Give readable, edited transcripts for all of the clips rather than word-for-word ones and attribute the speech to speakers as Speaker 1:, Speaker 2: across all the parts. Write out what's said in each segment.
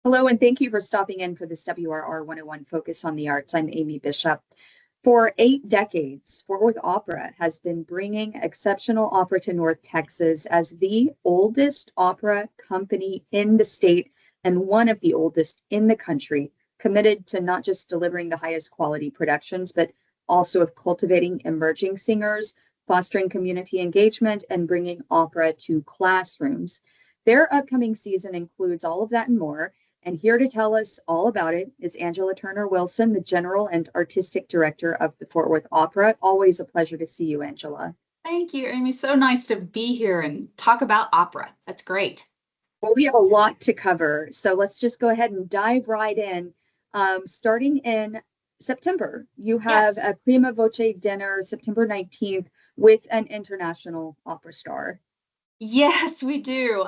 Speaker 1: Hello, and thank you for stopping in for this WRR 101 Focus on the Arts. I'm Amy Bishop. For 8 decades, Fort Worth Opera has been bringing exceptional opera to North Texas as the oldest opera company in the state and one of the oldest in the country, committed to not just delivering the highest quality productions, but also of cultivating emerging singers, fostering community engagement, and bringing opera to classrooms. Their upcoming season includes all of that and more. And here to tell us all about it is Angela Turner Wilson, the General and Artistic Director of the Fort Worth Opera. Always a pleasure to see you, Angela.
Speaker 2: Thank you, Amy. So nice to be here and talk about opera. That's great.
Speaker 1: Well, we have a lot to cover, so let's just go ahead and dive right in. Starting in September, you have
Speaker 2: Yes.
Speaker 1: a prima voce dinner, September 19th, with an international opera star.
Speaker 2: Yes, we do.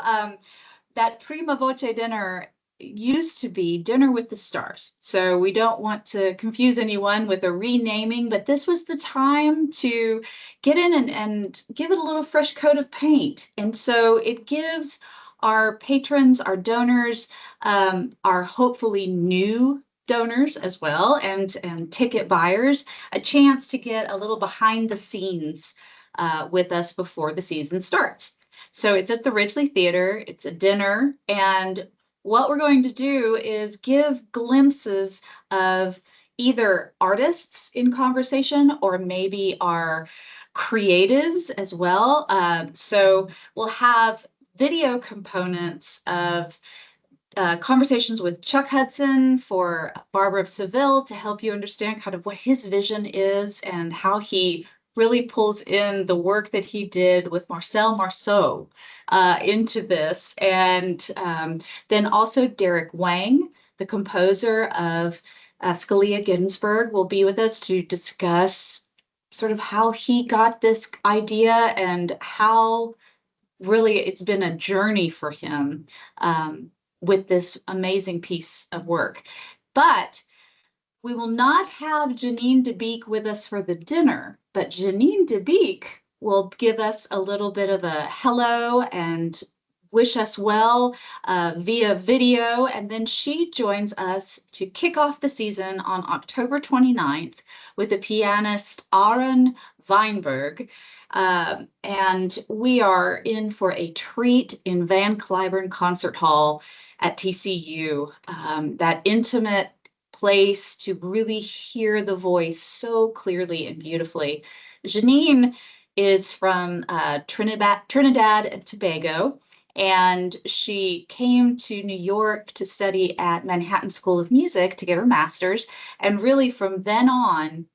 Speaker 2: That prima voce dinner used to be Dinner with the Stars. So we don't want to confuse anyone with a renaming, but this was the time to get in and give it a little fresh coat of paint. And so it gives our patrons, our donors, our hopefully new donors as well, and ticket buyers, a chance to get a little behind the scenes with us before the season starts. So it's at the Ridgely Theater. It's a dinner. And what we're going to do is give glimpses of either artists in conversation or maybe our creatives as well. So we'll have video components of conversations with Chuck Hudson for Barbara of Seville to help you understand kind of what his vision is and how he really pulls in the work that he did with Marcel Marceau into this. And then also Derrick Wang, the composer of Scalia Ginsburg, will be with us to discuss sort of how he got this idea and how really it's been a journey for him with this amazing piece of work. But we will not have Janine DeBeek with us for the dinner, but Janine DeBeek will give us a little bit of a hello and wish us well via video. And then she joins us to kick off the season on October 29th with the pianist Aaron Weinberg. And we are in for a treat in Van Cliburn Concert Hall at TCU. That intimate place to really hear the voice so clearly and beautifully. Janine is from Trinidad and Tobago, and she came to New York to study at Manhattan School of Music to get her master's. And really from then on,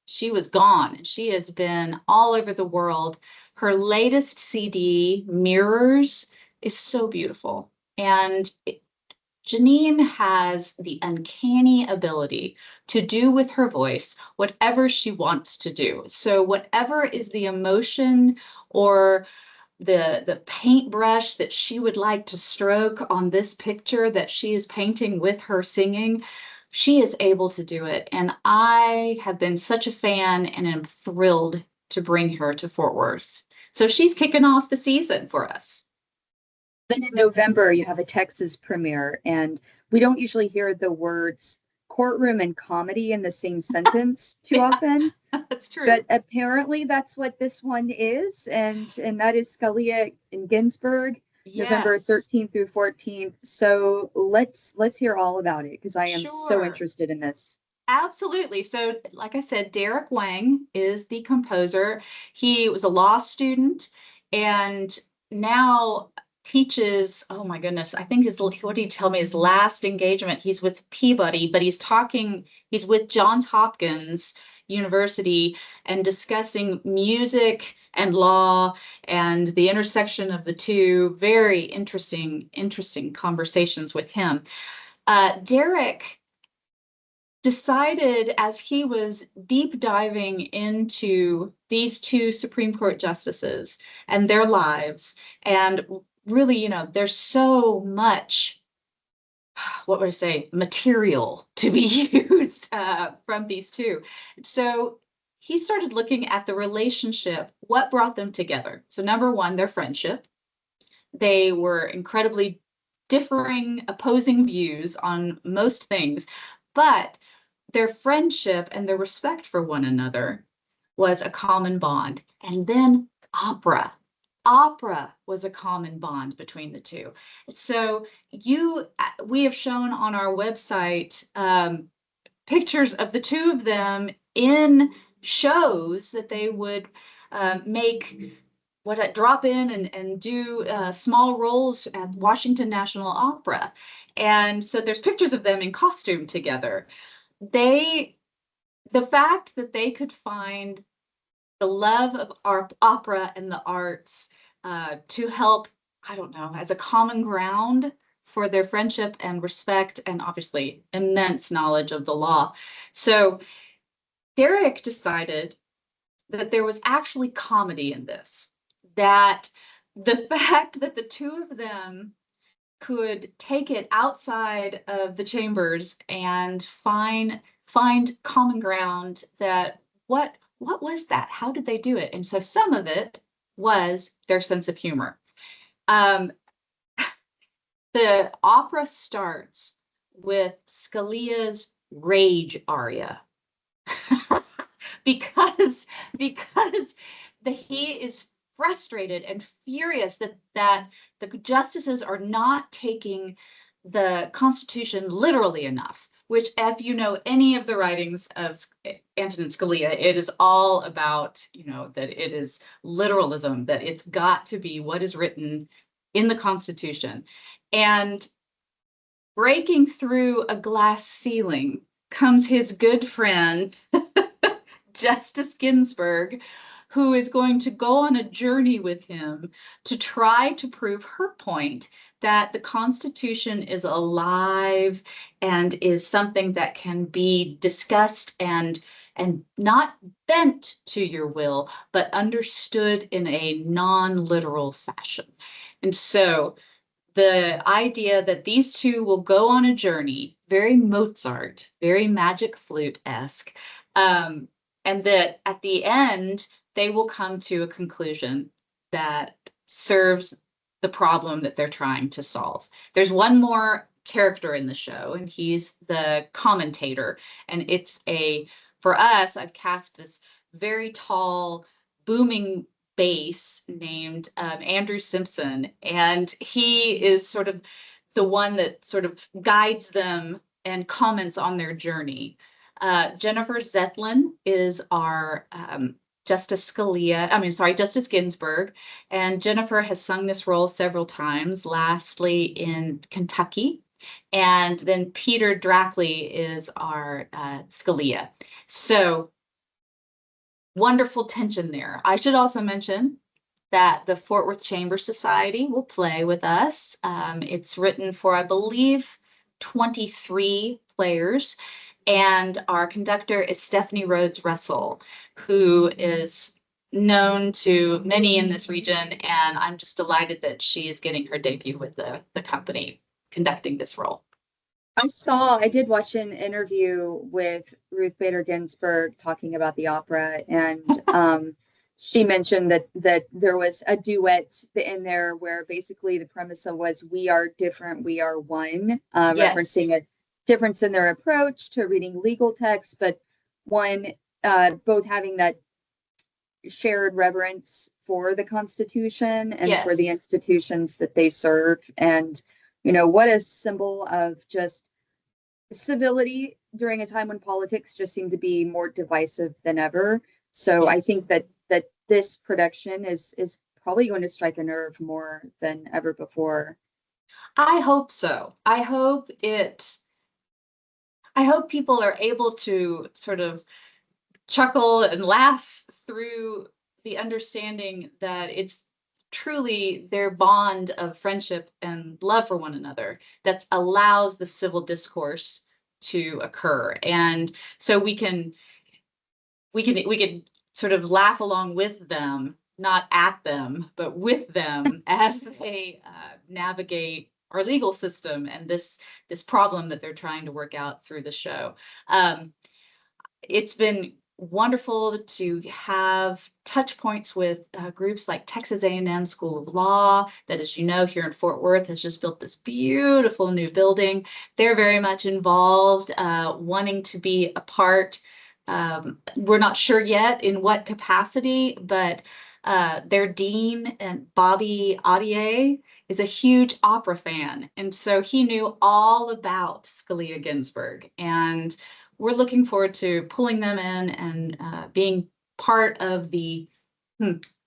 Speaker 2: she was gone, and she has been all over the world. Her latest CD, Mirrors, is so beautiful. And Janine has the uncanny ability to do with her voice whatever she wants to do. So whatever is the emotion or the paintbrush that she would like to stroke on this picture that she is painting with her singing, she is able to do it. And I have been such a fan and am thrilled to bring her to Fort Worth. So she's kicking off the season for us.
Speaker 1: Then in November, you have a Texas premiere, and we don't usually hear the words courtroom and comedy in the same sentence too often.
Speaker 2: That's true.
Speaker 1: But apparently that's what this one is, and that is Scalia and Ginsburg, November
Speaker 2: Yes.
Speaker 1: 13th through 14th. So let's hear all about it because I am so
Speaker 2: Sure.
Speaker 1: interested in this.
Speaker 2: Absolutely. So, like I said, Derrick Wang is the composer. He was a law student and now teaches, oh my goodness, I think what did he tell me, his last engagement, he's with Peabody, but he's with Johns Hopkins University and discussing music and law and the intersection of the two. Very interesting conversations with him. Derrick decided as he was deep diving into these two Supreme Court justices and their lives, and really, there's so much, what would I say, material to be used from these two. So he started looking at the relationship, what brought them together. So number one, their friendship. They were incredibly differing, opposing views on most things, but their friendship and their respect for one another was a common bond. And then opera. Opera was a common bond between the two. So we have shown on our website pictures of the two of them in shows that they would make drop in and do small roles at Washington National Opera. And so there's pictures of them in costume together. The fact that they could find the love of opera and the arts to help, I don't know, as a common ground for their friendship and respect, and obviously immense knowledge of the law. So Derrick decided that there was actually comedy in this, that the fact that the two of them could take it outside of the chambers and find common ground, that what was that? How did they do it? And so some of it was their sense of humor. The opera starts with Scalia's rage aria because he is frustrated and furious that the justices are not taking the Constitution literally enough, which, if you know any of the writings of Antonin Scalia, it is all about, that it is literalism, that it's got to be what is written in the Constitution. And breaking through a glass ceiling comes his good friend, Justice Ginsburg, who is going to go on a journey with him to try to prove her point that the Constitution is alive and is something that can be discussed and not bent to your will, but understood in a non-literal fashion. And so the idea that these two will go on a journey, very Mozart, very Magic Flute-esque, and that at the end, they will come to a conclusion that serves the problem that they're trying to solve. There's one more character in the show, and he's the commentator. And for us, I've cast this very tall, booming bass named Andrew Simpson, and he is sort of the one that sort of guides them and comments on their journey. Jennifer Zetlin is our Justice Ginsburg, and Jennifer has sung this role several times, lastly in Kentucky. And then Peter Drackley is our Scalia. So wonderful tension there. I should also mention that the Fort Worth Chamber Society will play with us. It's written for, I believe, 23 players. And our conductor is Stephanie Rhodes Russell, who is known to many in this region. And I'm just delighted that she is getting her debut with the company conducting this role.
Speaker 1: I did watch an interview with Ruth Bader Ginsburg talking about the opera, and she mentioned that there was a duet in there where basically the premise was "we are different, we are one,"
Speaker 2: Yes.
Speaker 1: referencing a difference in their approach to reading legal text, but both having that shared reverence for the Constitution and
Speaker 2: Yes.
Speaker 1: for the institutions that they serve. And what a symbol of just civility during a time when politics just seemed to be more divisive than ever. So
Speaker 2: Yes.
Speaker 1: I think that this production is probably going to strike a nerve more than ever before.
Speaker 2: I hope so. I hope people are able to sort of chuckle and laugh through the understanding that it's truly their bond of friendship and love for one another that allows the civil discourse to occur. And so we can sort of laugh along with them, not at them, but with them as they navigate our legal system and this problem that they're trying to work out through the show. It's been wonderful to have touch points with groups like Texas A&M School of Law, that, as you know, here in Fort Worth has just built this beautiful new building. They're very much involved, wanting to be a part. We're not sure yet in what capacity, but their dean, Bobby Audier, is a huge opera fan. And so he knew all about Scalia Ginsburg. And we're looking forward to pulling them in and being part of the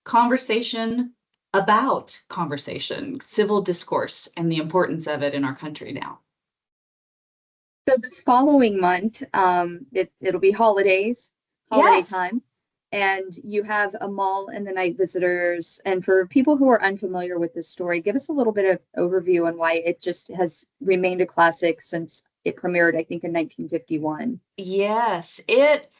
Speaker 2: conversation about conversation, civil discourse, and the importance of it in our country now.
Speaker 1: So the following month, it'll be holiday
Speaker 2: Yes.
Speaker 1: time, and you have Amal and the Night Visitors. And for people who are unfamiliar with this story, give us a little bit of overview on why it just has remained a classic since it premiered, I think, in 1951.
Speaker 2: Yes, it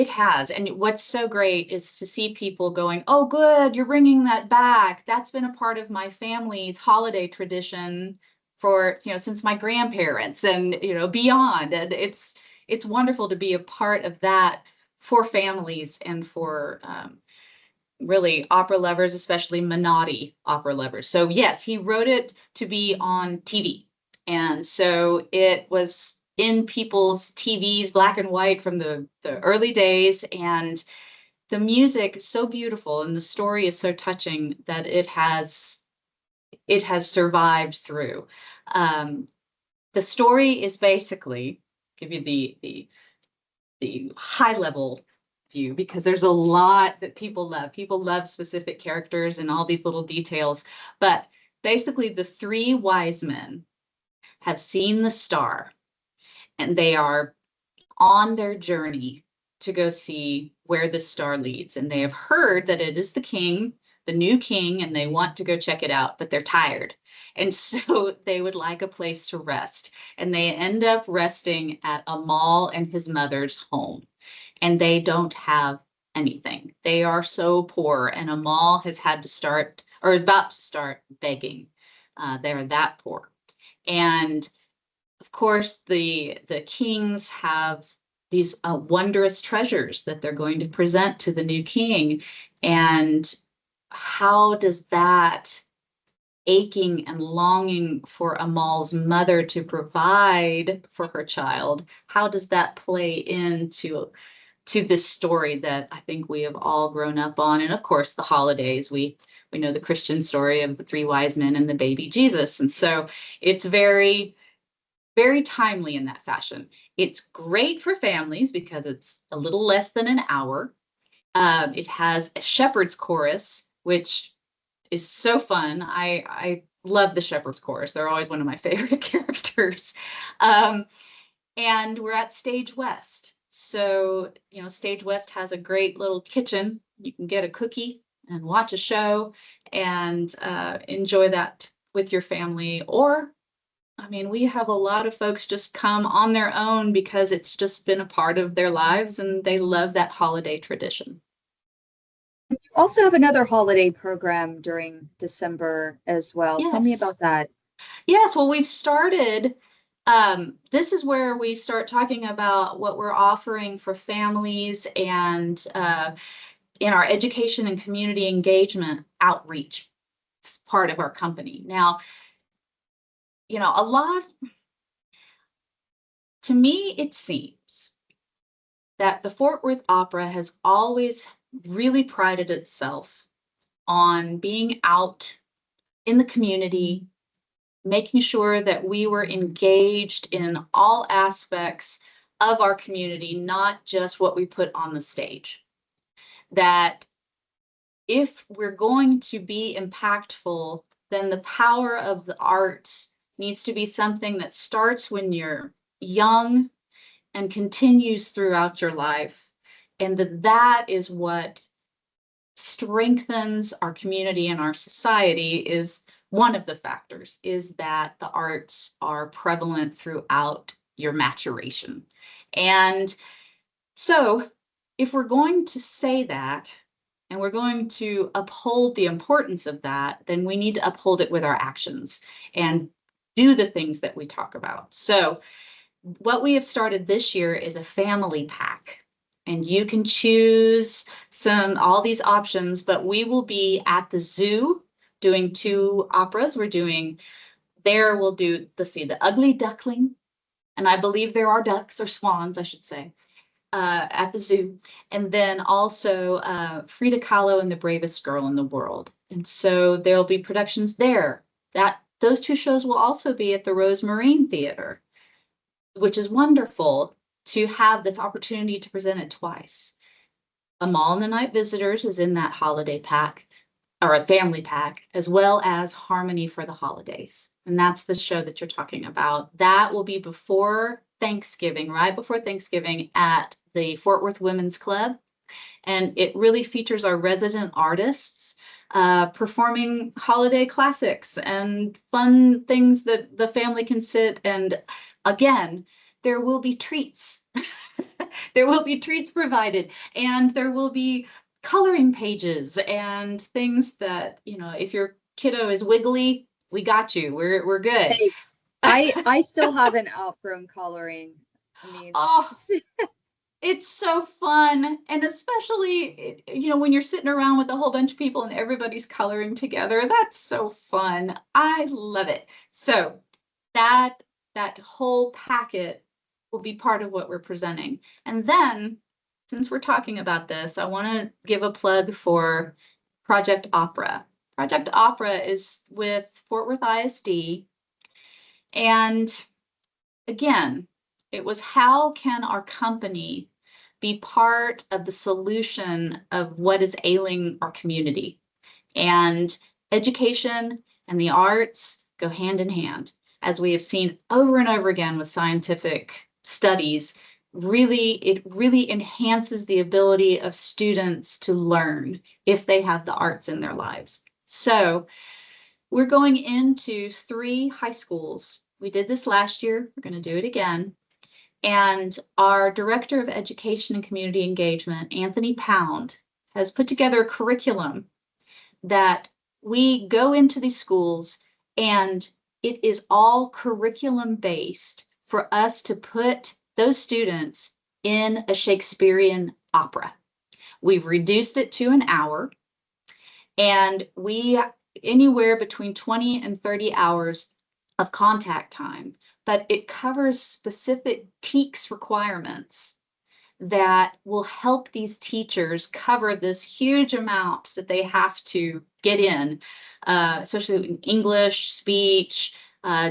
Speaker 2: has. And what's so great is to see people going, oh, good, you're bringing that back. That's been a part of my family's holiday tradition for, since my grandparents and, beyond. And it's wonderful to be a part of that for families and for really opera lovers, especially Menotti opera lovers. So yes, he wrote it to be on TV. And so it was in people's TVs, black and white from the early days. And the music is so beautiful and the story is so touching that it has survived through. The story is basically, give you the high level view, because there's a lot that people love. People love specific characters and all these little details. But basically, the three wise men have seen the star, and they are on their journey to go see where the star leads. And they have heard that it is the king, the new king, and they want to go check it out, but they're tired. And so they would like a place to rest. And they end up resting at Amal and his mother's home. And they don't have anything. They are so poor. And Amal has had to start, or is about to start, begging. They're that poor. And of course, the kings have these wondrous treasures that they're going to present to the new king. And how does that aching and longing for Amal's mother to provide for her child, how does that play into this story that I think we have all grown up on? And of course, the holidays, we know the Christian story of the three wise men and the baby Jesus. And so it's very, very timely in that fashion. It's great for families because it's a little less than an hour. It has a shepherd's chorus, which is so fun. I love the shepherd's chorus. They're always one of my favorite characters. And we're at Stage West. So, Stage West has a great little kitchen. You can get a cookie and watch a show and enjoy that with your family. Or, we have a lot of folks just come on their own because it's just been a part of their lives and they love that holiday tradition.
Speaker 1: You also have another holiday program during December as well.
Speaker 2: Yes.
Speaker 1: Tell me about that.
Speaker 2: Yes, well, we've started, this is where we start talking about what we're offering for families and in our education and community engagement outreach part of our company. Now, a lot, to me, it seems that the Fort Worth Opera has always really prided itself on being out in the community, making sure that we were engaged in all aspects of our community, not just what we put on the stage. That if we're going to be impactful, then the power of the arts needs to be something that starts when you're young and continues throughout your life. And that is what strengthens our community and our society. Is one of the factors is that the arts are prevalent throughout your maturation. And so if we're going to say that, and we're going to uphold the importance of that, then we need to uphold it with our actions and do the things that we talk about. So what we have started this year is a family pack. and you can choose all these options, but we will be at the zoo doing 2 operas. We'll do, let's see, The Ugly Duckling, and I believe there are ducks or swans, I should say, at the zoo. And then also Frida Kahlo and the Bravest Girl in the World. And so there'll be productions there. Those 2 shows will also be at the Rose Marine Theater, which is wonderful to have this opportunity to present it twice. A Mall in the Night Visitors is in that holiday pack, or a family pack, as well as Harmony for the Holidays. And that's the show that you're talking about. That will be before Thanksgiving, right before Thanksgiving, at the Fort Worth Women's Club. And it really features our resident artists performing holiday classics and fun things that the family can sit. And again, there will be treats. There will be treats provided, and there will be coloring pages and things that, if your kiddo is wiggly, we got you. We're good.
Speaker 1: Hey, I still haven't outgrown coloring. I mean,
Speaker 2: oh, it's so fun. And especially, when you're sitting around with a whole bunch of people and everybody's coloring together, that's so fun. I love it. So that whole packet will be part of what we're presenting. And then, since we're talking about this, I want to give a plug for Project Opera. Project Opera is with Fort Worth ISD. And again, it was, how can our company be part of the solution of what is ailing our community? And education and the arts go hand in hand, as we have seen over and over again with scientific studies. It really enhances the ability of students to learn if they have the arts in their lives. So we're going into 3 high schools. We did this last year. We're going to do it again. And our Director of Education and Community Engagement, Anthony Pound, has put together a curriculum that we go into these schools, and it is all curriculum based for us to put those students in a Shakespearean opera. We've reduced it to an hour, and we anywhere between 20 and 30 hours of contact time, but it covers specific TEKS requirements that will help these teachers cover this huge amount that they have to get in, especially in English, speech,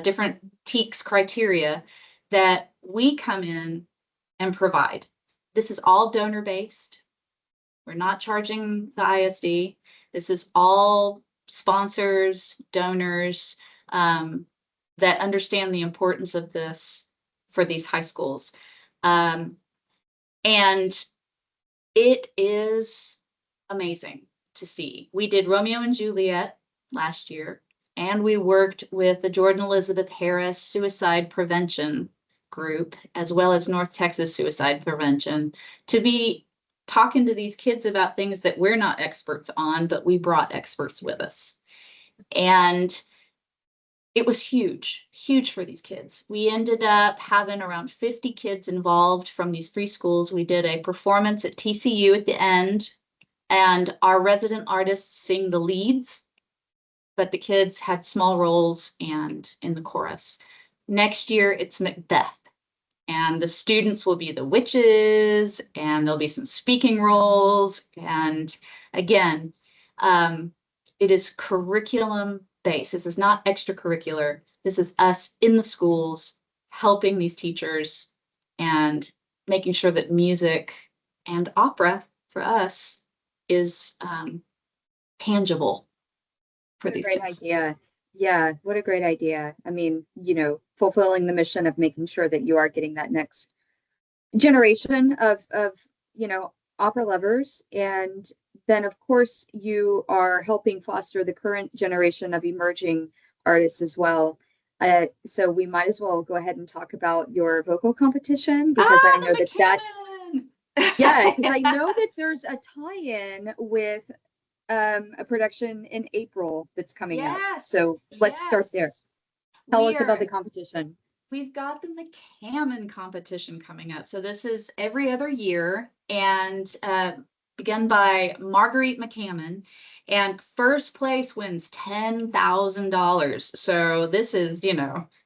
Speaker 2: different TEKS criteria that we come in and provide. This is all donor-based. We're not charging the ISD. This is all sponsors, donors that understand the importance of this for these high schools. And it is amazing to see. We did Romeo and Juliet last year, and we worked with the Jordan Elizabeth Harris Suicide Prevention Group, as well as North Texas Suicide Prevention, to be talking to these kids about things that we're not experts on, but we brought experts with us. And it was huge for these kids. We ended up having around 50 kids involved from these 3 schools. We did a performance at TCU at the end, and our resident artists sing the leads, but the kids had small roles and in the chorus. Next year, it's Macbeth, and the students will be the witches, and there'll be some speaking roles. And again, it is curriculum based. This is not extracurricular. This is us in the schools helping these teachers and making sure that music and opera for us is tangible for these kids.
Speaker 1: Great idea. Yeah, what a great idea. I mean, fulfilling the mission of making sure that you are getting that next generation of opera lovers. And then, of course, you are helping foster the current generation of emerging artists as well. So we might as well go ahead and talk about your vocal competition, because I know because I know that there's a tie-in with a production in April that's coming up. So let's start there. Tell us about the competition.
Speaker 2: we've got the McCammon competition coming up. So this is every other year, and begun by Marguerite McCammon. And first place wins $10,000. So this is,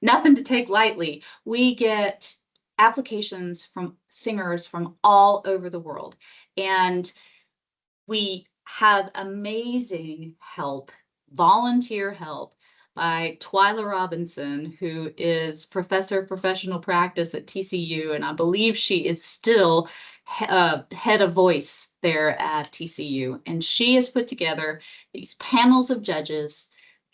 Speaker 2: nothing to take lightly. We get applications from singers from all over the world. And we have amazing help, volunteer help by Twyla Robinson, who is professor of professional practice at TCU, and I believe she is still head of voice there at TCU. And she has put together these panels of judges.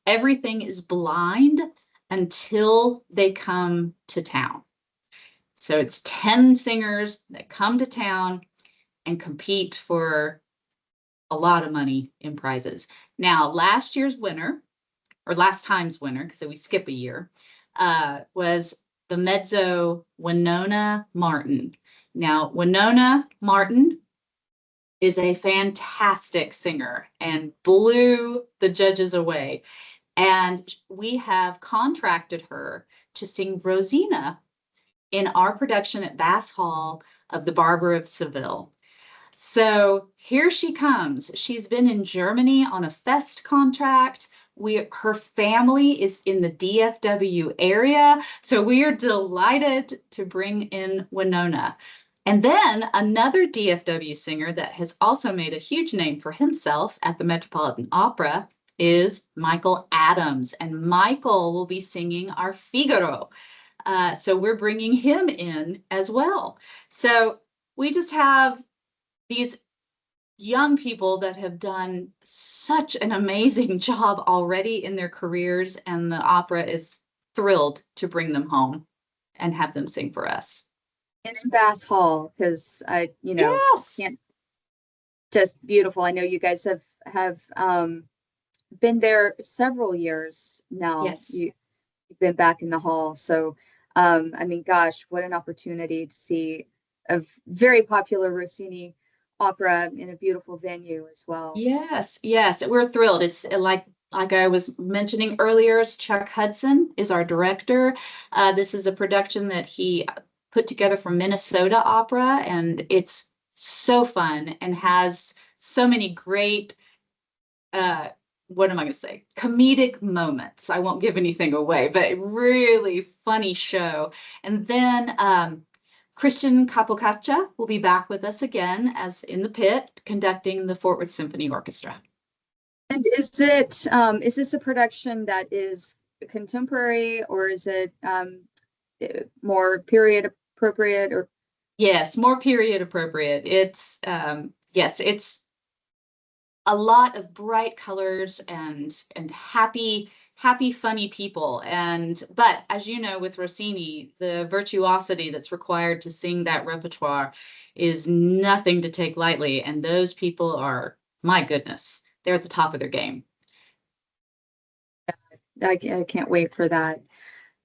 Speaker 2: Everything is blind until they come to town. So it's 10 singers that come to town and compete for a lot of money in prizes. Now, last time's winner, because we skip a year, was the mezzo Winona Martin. Now, Winona Martin is a fantastic singer and blew the judges away. And we have contracted her to sing Rosina in our production at Bass Hall of The Barber of Seville. So here she comes. She's been in Germany on a Fest contract. Her family is in the DFW area. So we are delighted to bring in Winona. And then another DFW singer that has also made a huge name for himself at the Metropolitan Opera is Michael Adams. And Michael will be singing our Figaro. So we're bringing him in as well. So we just have these young people that have done such an amazing job already in their careers, and the opera is thrilled to bring them home and have them sing for us.
Speaker 1: And in Bass Hall, because
Speaker 2: Yes.
Speaker 1: can't, just beautiful. I know you guys have been there several years now.
Speaker 2: Yes.
Speaker 1: You've been back in the hall. So I mean, gosh, what an opportunity to see a very popular Rossini opera in a beautiful venue as well.
Speaker 2: Yes, we're thrilled. It's like I was mentioning earlier, Chuck Hudson is our director. This is a production that he put together for Minnesota Opera, and it's so fun and has so many great what am I going to say? Comedic moments. I won't give anything away, but really funny show. And then Christian Capocaccia will be back with us again as in the pit, conducting the Fort Worth Symphony Orchestra.
Speaker 1: And is this a production that is contemporary, or is it more period appropriate? Or
Speaker 2: yes, more period appropriate. It's yes, it's a lot of bright colors and happy, funny people. But as you know, with Rossini, the virtuosity that's required to sing that repertoire is nothing to take lightly. And those people are, my goodness, they're at the top of their game.
Speaker 1: I can't wait for that.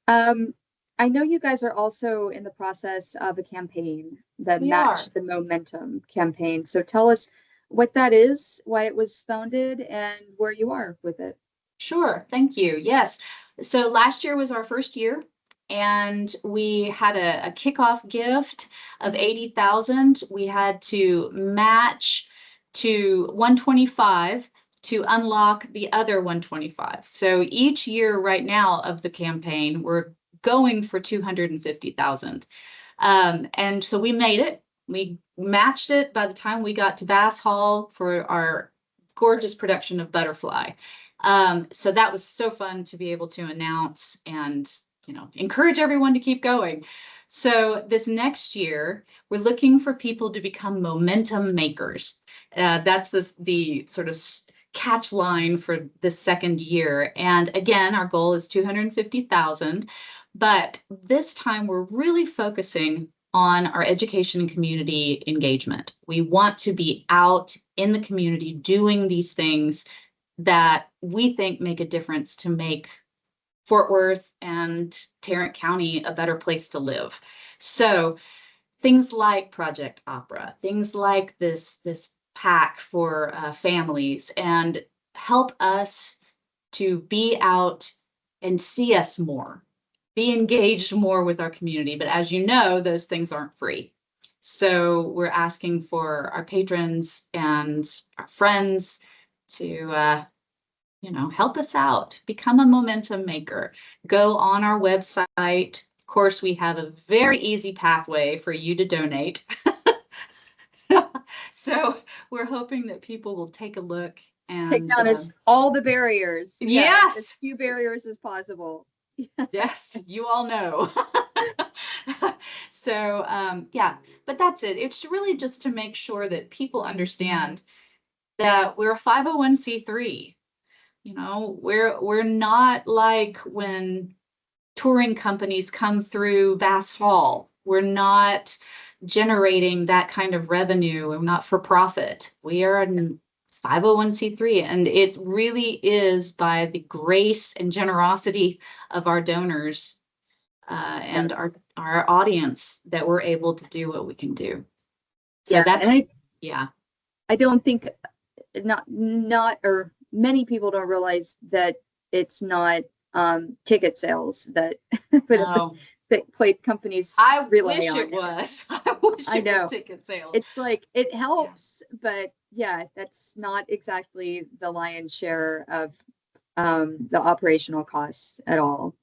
Speaker 1: I know you guys are also in the process of a campaign, the Match the Momentum campaign. So tell us what that is, why it was founded, and where you are with it.
Speaker 2: Sure, thank you. Yes. So last year was our first year, and we had a kickoff gift of $80,000. We had to match to 125 to unlock the other 125. So each year right now of the campaign, we're going for 250,000. And so we made it. We matched it by the time we got to Bass Hall for our gorgeous production of Butterfly. So that was so fun to be able to announce and, encourage everyone to keep going. So this next year, we're looking for people to become momentum makers. That's the sort of catch line for the second year. And again, our goal is 250,000. But this time we're really focusing on our education and community engagement. We want to be out in the community doing these things that we think make a difference to make Fort Worth and Tarrant County a better place to live. So things like Project Opera, things like this pack for families, and help us to be out and see us more. be engaged more with our community. But as you know, those things aren't free. So we're asking for our patrons and our friends to, help us out, become a momentum maker. Go on our website. Of course, we have a very easy pathway for you to donate. So we're hoping that people will take a look and
Speaker 1: take down all the barriers.
Speaker 2: Yes,
Speaker 1: as few barriers as possible.
Speaker 2: Yes, you all know. So yeah, but that's it. It's really just to make sure that people understand that we're a 501c3. We're not like when touring companies come through Bass Hall. We're not generating that kind of revenue. We're not for profit. We are a 501c3, and it really is by the grace and generosity of our donors and our audience that we're able to do what we can do. So that's,
Speaker 1: and
Speaker 2: yeah.
Speaker 1: I don't think or many people don't realize that it's not ticket sales that that plate companies rely on.
Speaker 2: It was. I wish it was ticket sales.
Speaker 1: It's like it helps, but yeah, that's not exactly the lion's share of the operational costs at all.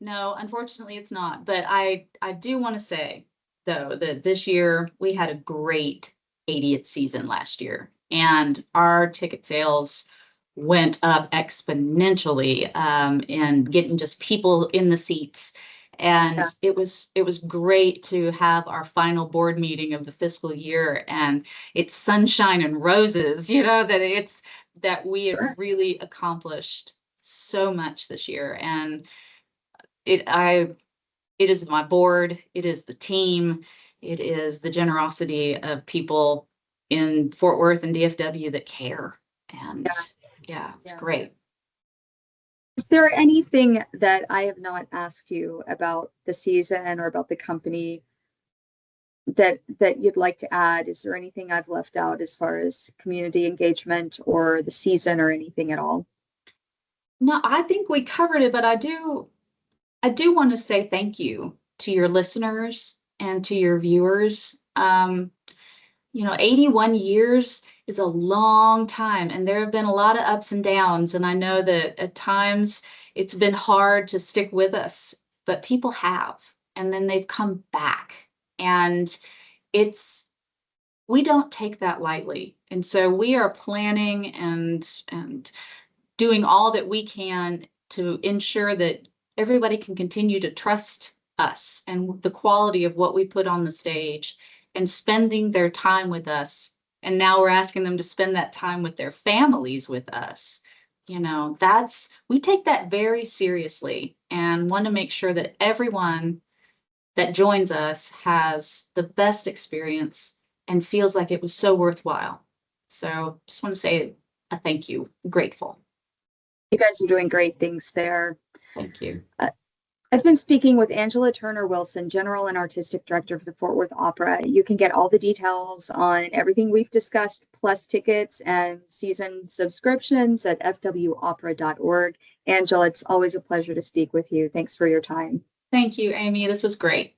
Speaker 2: No, unfortunately it's not. But I do want to say though that this year we had a great 80th season last year, and our ticket sales went up exponentially and getting just people in the seats. And it was great to have our final board meeting of the fiscal year, and it's sunshine and roses, that we have really accomplished so much this year. And it is my board, it is the team, it is the generosity of people in Fort Worth and DFW that care. And it's great.
Speaker 1: Is there anything that I have not asked you about the season or about the company that you'd like to add? Is there anything I've left out as far as community engagement or the season or anything at all?
Speaker 2: No, I think we covered it, but I do want to say thank you to your listeners and to your viewers. 81 years is a long time, and there have been a lot of ups and downs. And I know that at times it's been hard to stick with us, but people have, and then they've come back. And we don't take that lightly. And so we are planning and doing all that we can to ensure that everybody can continue to trust us and the quality of what we put on the stage, and spending their time with us. And now we're asking them to spend that time with their families with us. We take that very seriously and want to make sure that everyone that joins us has the best experience and feels like it was so worthwhile. So just want to say a thank you. I'm grateful.
Speaker 1: You guys are doing great things there.
Speaker 2: Thank you.
Speaker 1: I've been speaking with Angela Turner Wilson, General and Artistic Director for the Fort Worth Opera. You can get all the details on everything we've discussed, plus tickets and season subscriptions at fwopera.org. Angela, it's always a pleasure to speak with you. Thanks for your time.
Speaker 2: Thank you, Amy. This was great.